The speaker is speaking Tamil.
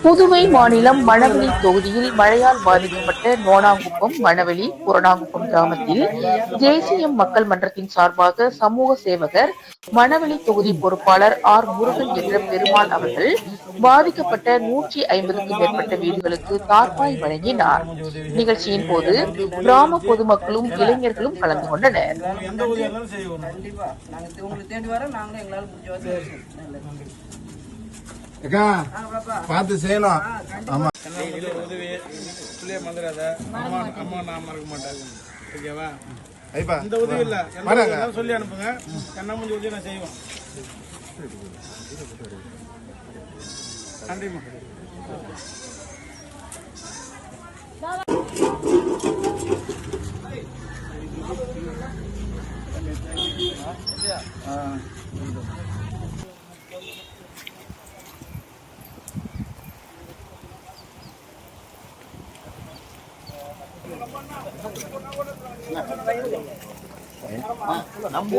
புதுவை மாநிலம் மணவெளி தொகுதியில் மழையால் பாதிக்கப்பட்ட நோனாங்குப்பம், மணவெளி, புறனாங்குப்பம் கிராமத்தில் தேசியம் மக்கள் மன்றத்தின் சார்பாக சமூக சேவகர், மணவெளி தொகுதி பொறுப்பாளர் ஆர். முருகன் என்ற பெருமாள் அவர்கள் பாதிக்கப்பட்ட 150க்கும் மேற்பட்ட வீடுகளுக்கு தார்பாய் வழங்கினார். நிகழ்ச்சியின் போது கிராம பொதுமக்களும் இளைஞர்களும் கலந்து கொண்டனர். பார்த்து செய்யணும். ஆமா, உதவி பிள்ளைய மந்திராத அம்மா அம்மா நான் மறக்க மாட்டேன். ஓகேவா? இந்த உதவி இல்ல சொல்லி அனுப்புங்க. கண்ணா முடிஞ்ச உதவி நான் செய்வோம். நன்றிம்மா. நம்ம